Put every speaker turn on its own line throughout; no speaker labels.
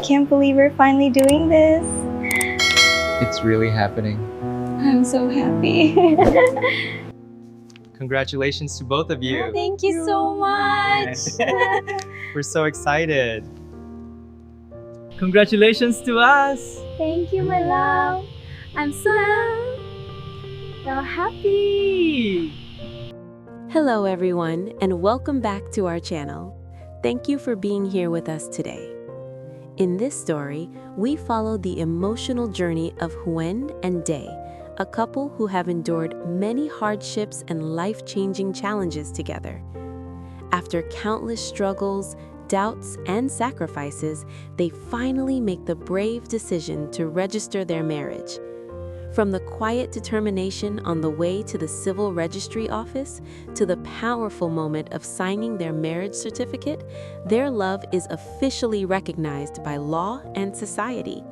can't believe we're finally doing this.
It's really happening.
I'm so happy.
Congratulations to both of you.
Thank you so much.
We're so excited. Congratulations to us.
Thank you, my love. I'm so happy.
Hello everyone, and welcome back to our channel. Thank you for being here with us today. In this story, we follow the emotional journey of Huyen and Dae, a couple who have endured many hardships and life-changing challenges together. After countless struggles, doubts, and sacrifices, they finally make the brave decision to register their marriage. From the quiet determination on the way to the civil registry office to the powerful moment of signing their marriage certificate, their love is officially recognized by law and society.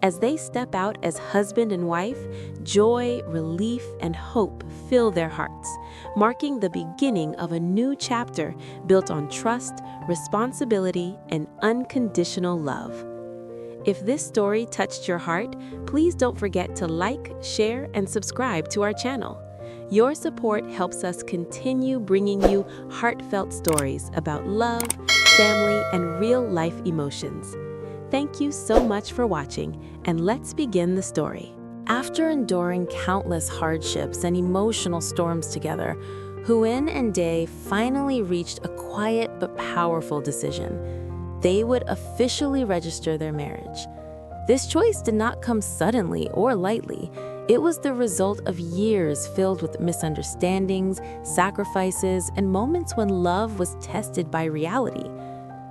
As they step out as husband and wife, joy, relief, and hope fill their hearts, marking the beginning of a new chapter built on trust, responsibility, and unconditional love. If this story touched your heart, please don't forget to like, share, and subscribe to our channel. Your support helps us continue bringing you heartfelt stories about love, family, and real-life emotions. Thank you so much for watching, and let's begin the story. After enduring countless hardships and emotional storms together, Huyen and Dae finally reached a quiet but powerful decision. They would officially register their marriage. This choice did not come suddenly or lightly. It was the result of years filled with misunderstandings, sacrifices, and moments when love was tested by reality.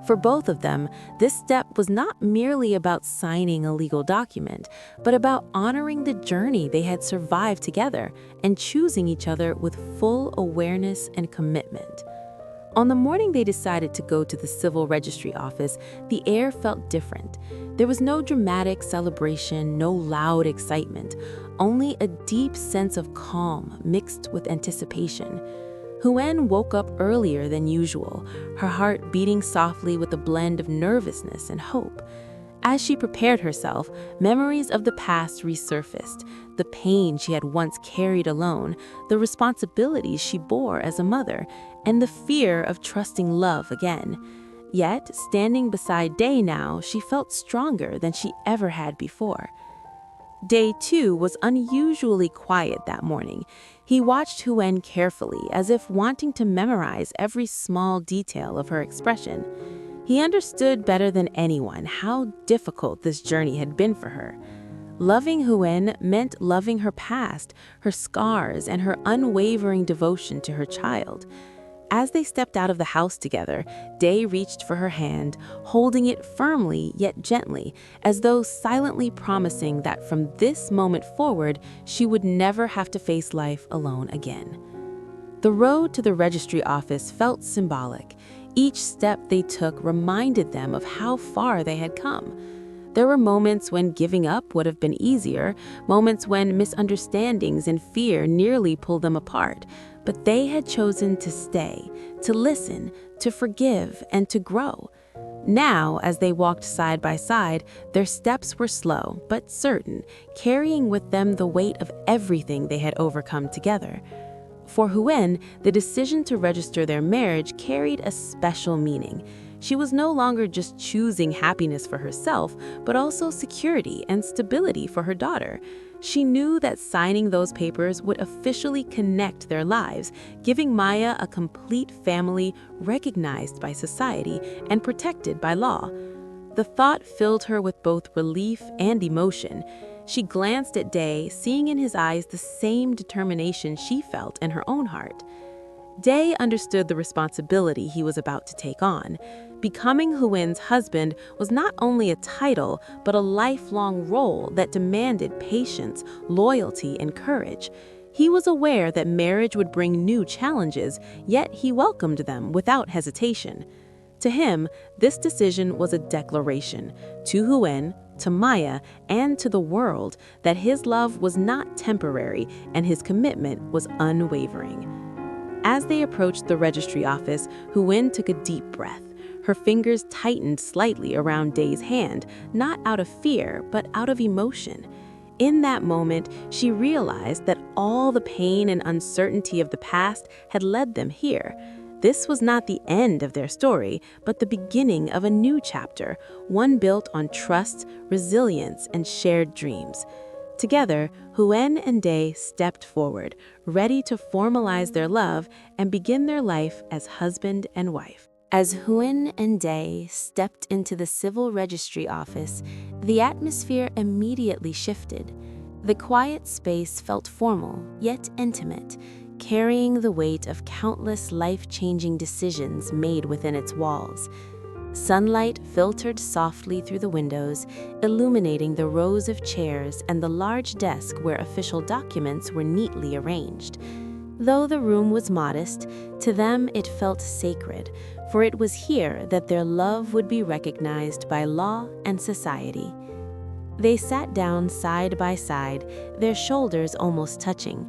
For both of them, this step was not merely about signing a legal document, but about honoring the journey they had survived together and choosing each other with full awareness and commitment. On the morning they decided to go to the civil registry office, the air felt different. There was no dramatic celebration, no loud excitement, only a deep sense of calm mixed with anticipation. Huyen woke up earlier than usual, her heart beating softly with a blend of nervousness and hope. As she prepared herself, memories of the past resurfaced, the pain she had once carried alone, the responsibilities she bore as a mother, and the fear of trusting love again. Yet, standing beside Dae now, she felt stronger than she ever had before. Dae, too, was unusually quiet that morning. He watched Huyen carefully, as if wanting to memorize every small detail of her expression. He understood better than anyone how difficult this journey had been for her. Loving Huyen meant loving her past, her scars, and her unwavering devotion to her child. As they stepped out of the house together, Dae reached for her hand, holding it firmly yet gently, as though silently promising that from this moment forward, she would never have to face life alone again. The road to the registry office felt symbolic. Each step they took reminded them of how far they had come. There were moments when giving up would have been easier, moments when misunderstandings and fear nearly pulled them apart, but they had chosen to stay, to listen, to forgive, and to grow. Now, as they walked side by side, their steps were slow but certain, carrying with them the weight of everything they had overcome together. For Huyen, the decision to register their marriage carried a special meaning. She was no longer just choosing happiness for herself, but also security and stability for her daughter. She knew that signing those papers would officially connect their lives, giving Maya a complete family recognized by society and protected by law. The thought filled her with both relief and emotion. She glanced at Dae, seeing in his eyes the same determination she felt in her own heart. Dae understood the responsibility he was about to take on. Becoming Huyen's husband was not only a title, but a lifelong role that demanded patience, loyalty, and courage. He was aware that marriage would bring new challenges, yet he welcomed them without hesitation. To him, this decision was a declaration, to Huyen, to Maya, and to the world, that his love was not temporary and his commitment was unwavering. As they approached the registry office, Huyen took a deep breath. Her fingers tightened slightly around Day's hand, not out of fear, but out of emotion. In that moment, she realized that all the pain and uncertainty of the past had led them here. This was not the end of their story, but the beginning of a new chapter, one built on trust, resilience, and shared dreams. Together, Huyen and Day stepped forward, ready to formalize their love and begin their life as husband and wife. As Huyen and Day stepped into the civil registry office, the atmosphere immediately shifted. The quiet space felt formal, yet intimate, carrying the weight of countless life-changing decisions made within its walls. Sunlight filtered softly through the windows, illuminating the rows of chairs and the large desk where official documents were neatly arranged. Though the room was modest, to them it felt sacred, for it was here that their love would be recognized by law and society. They sat down side by side, their shoulders almost touching.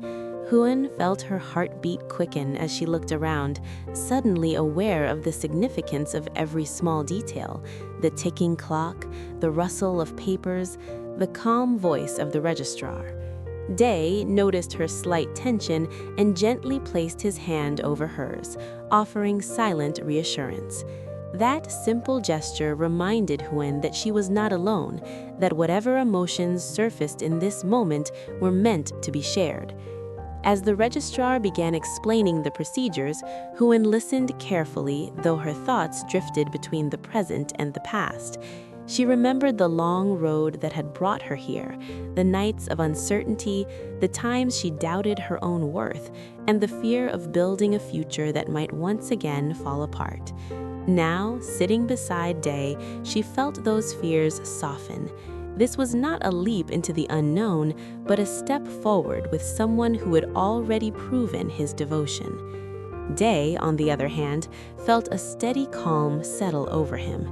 Huyen felt her heartbeat quicken as she looked around, suddenly aware of the significance of every small detail: the ticking clock, the rustle of papers, the calm voice of the registrar. Day noticed her slight tension and gently placed his hand over hers, offering silent reassurance. That simple gesture reminded Huyen that she was not alone, that whatever emotions surfaced in this moment were meant to be shared. As the registrar began explaining the procedures, Huyen listened carefully, though her thoughts drifted between the present and the past. She remembered the long road that had brought her here, the nights of uncertainty, the times she doubted her own worth, and the fear of building a future that might once again fall apart. Now, sitting beside Day, she felt those fears soften. This was not a leap into the unknown, but a step forward with someone who had already proven his devotion. Day, on the other hand, felt a steady calm settle over him.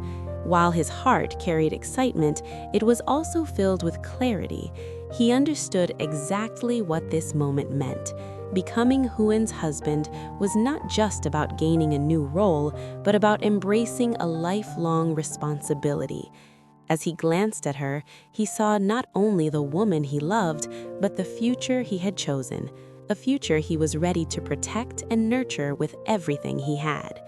While his heart carried excitement, it was also filled with clarity. He understood exactly what this moment meant. Becoming Huyen's husband was not just about gaining a new role, but about embracing a lifelong responsibility. As he glanced at her, he saw not only the woman he loved, but the future he had chosen, a future he was ready to protect and nurture with everything he had.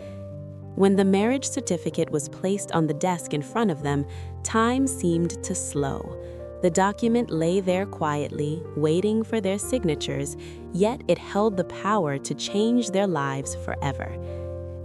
When the marriage certificate was placed on the desk in front of them, time seemed to slow. The document lay there quietly, waiting for their signatures, yet it held the power to change their lives forever.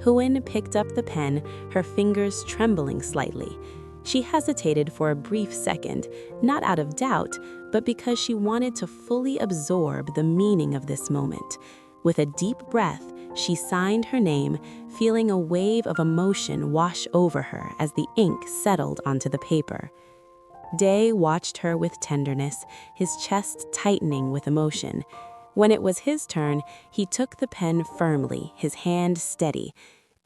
Huyen picked up the pen, her fingers trembling slightly. She hesitated for a brief second, not out of doubt, but because she wanted to fully absorb the meaning of this moment. With a deep breath, she signed her name, feeling a wave of emotion wash over her as the ink settled onto the paper. Day watched her with tenderness, his chest tightening with emotion. When it was his turn, he took the pen firmly, his hand steady.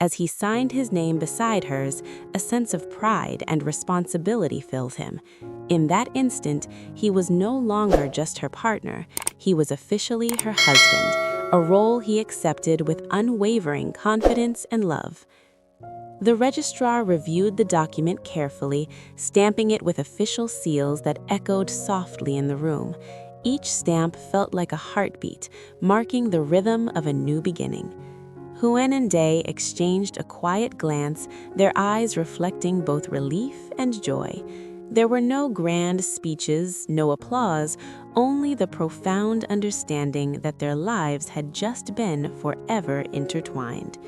As he signed his name beside hers, a sense of pride and responsibility filled him. In that instant, he was no longer just her partner. He was officially her husband, a role he accepted with unwavering confidence and love. The registrar reviewed the document carefully, stamping it with official seals that echoed softly in the room. Each stamp felt like a heartbeat, marking the rhythm of a new beginning. Huyen and Day exchanged a quiet glance, their eyes reflecting both relief and joy. There were no grand speeches, no applause, only the profound understanding that their lives had just been forever intertwined.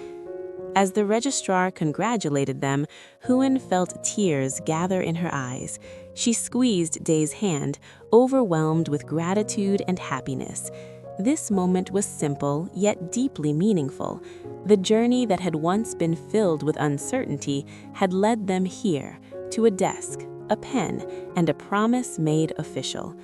As the registrar congratulated them, Huyen felt tears gather in her eyes. She squeezed Day's hand, overwhelmed with gratitude and happiness. This moment was simple, yet deeply meaningful. The journey that had once been filled with uncertainty had led them here, to a desk, a pen, and a promise made official.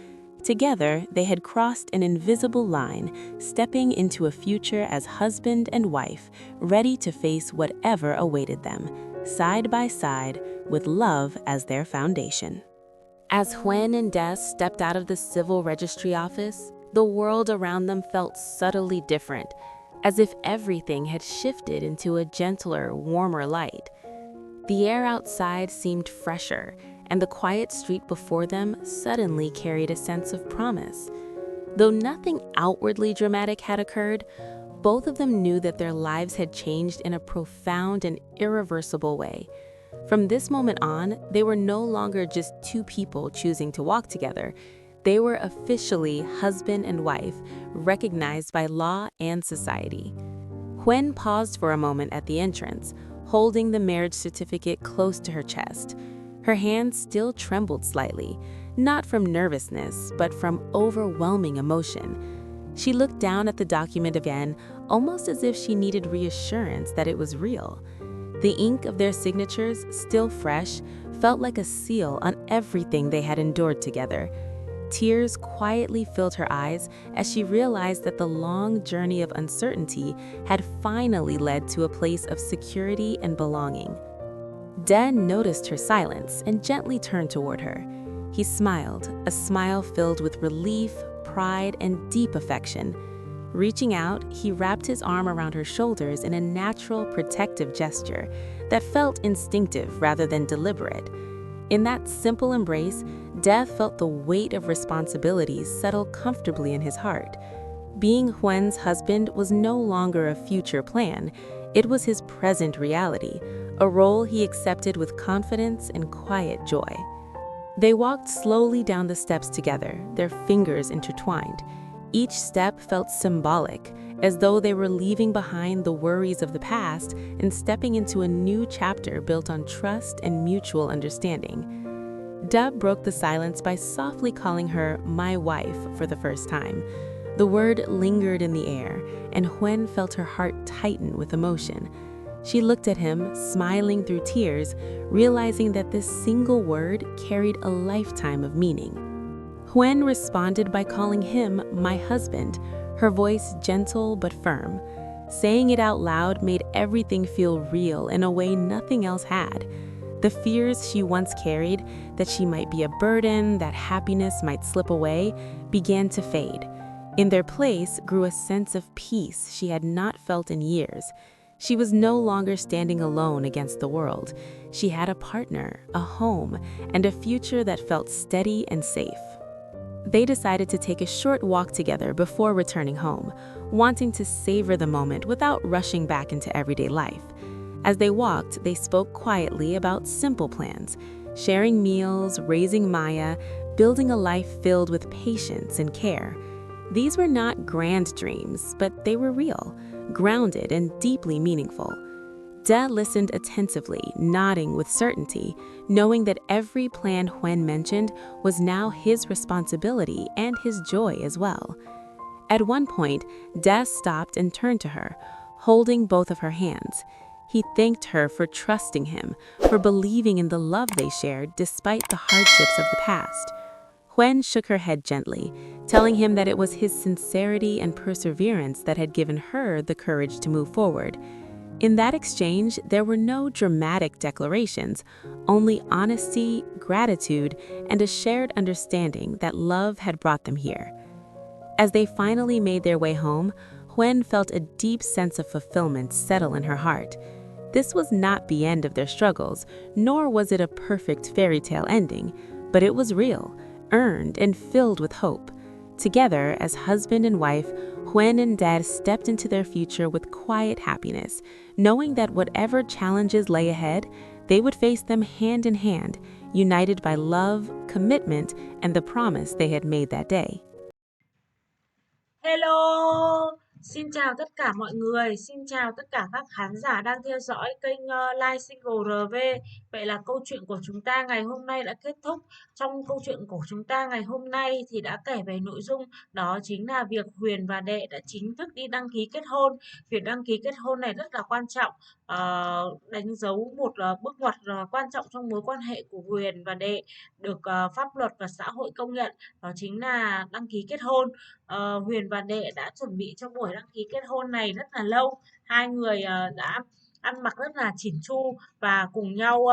Together, they had crossed an invisible line, stepping into a future as husband and wife, ready to face whatever awaited them, side by side, with love as their foundation. As Huyen and Des stepped out of the civil registry office, the world around them felt subtly different, as if everything had shifted into a gentler, warmer light. The air outside seemed fresher, and the quiet street before them suddenly carried a sense of promise. Though nothing outwardly dramatic had occurred, both of them knew that their lives had changed in a profound and irreversible way. From this moment on, they were no longer just two people choosing to walk together. They were officially husband and wife, recognized by law and society. Huyen paused for a moment at the entrance, holding the marriage certificate close to her chest. Her hand still trembled slightly, not from nervousness, but from overwhelming emotion. She looked down at the document again, almost as if she needed reassurance that it was real. The ink of their signatures, still fresh, felt like a seal on everything they had endured together. Tears quietly filled her eyes as she realized that the long journey of uncertainty had finally led to a place of security and belonging. Dan noticed her silence and gently turned toward her. He smiled, a smile filled with relief, pride, and deep affection. Reaching out, he wrapped his arm around her shoulders in a natural, protective gesture that felt instinctive rather than deliberate. In that simple embrace, Dev felt the weight of responsibilities settle comfortably in his heart. Being Huyen's husband was no longer a future plan, it was his present reality, a role he accepted with confidence and quiet joy. They walked slowly down the steps together, their fingers intertwined. Each step felt symbolic, as though they were leaving behind the worries of the past and stepping into a new chapter built on trust and mutual understanding. Dub broke the silence by softly calling her "my wife" for the first time. The word lingered in the air, and Huyen felt her heart tighten with emotion. She looked at him, smiling through tears, realizing that this single word carried a lifetime of meaning. Huyen responded by calling him "my husband," her voice gentle but firm. Saying it out loud made everything feel real in a way nothing else had. The fears she once carried, that she might be a burden, that happiness might slip away, began to fade. In their place grew a sense of peace she had not felt in years. She was no longer standing alone against the world. She had a partner, a home, and a future that felt steady and safe. They decided to take a short walk together before returning home, wanting to savor the moment without rushing back into everyday life. As they walked, they spoke quietly about simple plans, sharing meals, raising Maya, building a life filled with patience and care. These were not grand dreams, but they were real, grounded and deeply meaningful. De listened attentively, nodding with certainty, knowing that every plan Huyen mentioned was now his responsibility and his joy as well. At one point, De stopped and turned to her, holding both of her hands. He thanked her for trusting him, for believing in the love they shared despite the hardships of the past. Huyen shook her head gently, telling him that it was his sincerity and perseverance that had given her the courage to move forward. In that exchange, there were no dramatic declarations, only honesty, gratitude, and a shared understanding that love had brought them here. As they finally made their way home, Huyen felt a deep sense of fulfillment settle in her heart. This was not the end of their struggles, nor was it a perfect fairy tale ending, but it was real, earned, and filled with hope. Together, as husband and wife, Huyen and Dad stepped into their future with quiet happiness, knowing that whatever challenges lay ahead, they would face them hand in hand, united by love, commitment, and the promise they had made that day.
Hello, xin chào tất cả mọi người, xin chào tất cả các khán giả đang theo dõi kênh Live Single RV. Vậy là câu chuyện của chúng ta ngày hôm nay đã kết thúc. Trong câu chuyện của chúng ta ngày hôm nay thì đã kể về nội dung đó chính là việc Huyền và Đệ đã chính thức đi đăng ký kết hôn. Việc đăng ký kết hôn này rất là quan trọng, đánh dấu một bước ngoặt quan trọng trong mối quan hệ của Huyền và Đệ được pháp luật và xã hội công nhận, đó chính là đăng ký kết hôn. Huyền và Đệ đã chuẩn bị cho buổi đăng ký kết hôn này rất là lâu. Hai người đã ăn mặc rất là chỉn chu và cùng nhau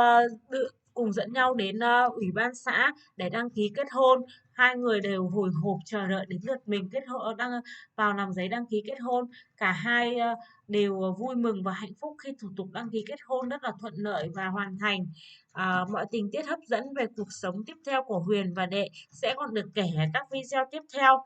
cùng dẫn nhau đến ủy ban xã để đăng ký kết hôn. Hai người đều hồi hộp chờ đợi đến lượt mình kết hôn đăng vào làm giấy đăng ký kết hôn. Cả hai đều vui mừng và hạnh phúc khi thủ tục đăng ký kết hôn rất là thuận lợi và hoàn thành. Mọi tình tiết hấp dẫn về cuộc sống tiếp theo của Huyền và Đệ sẽ còn được kể ở các video tiếp theo.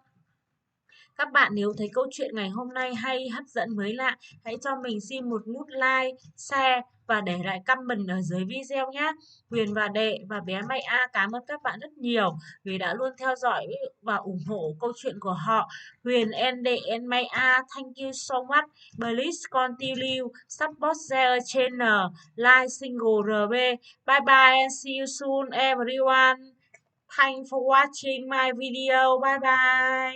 Các bạn nếu thấy câu chuyện ngày hôm nay hay, hấp dẫn, mới lạ, hãy cho mình xin một nút like, share và để lại comment ở dưới video nhé. Huyền và Đệ và bé Mai A cảm ơn các bạn rất nhiều vì đã luôn theo dõi và ủng hộ câu chuyện của họ. Huyền and Đệ and Mai A, thank you so much. Please continue support their channel, like single RB. Bye bye and see you soon everyone. Thanks for watching my video. Bye bye.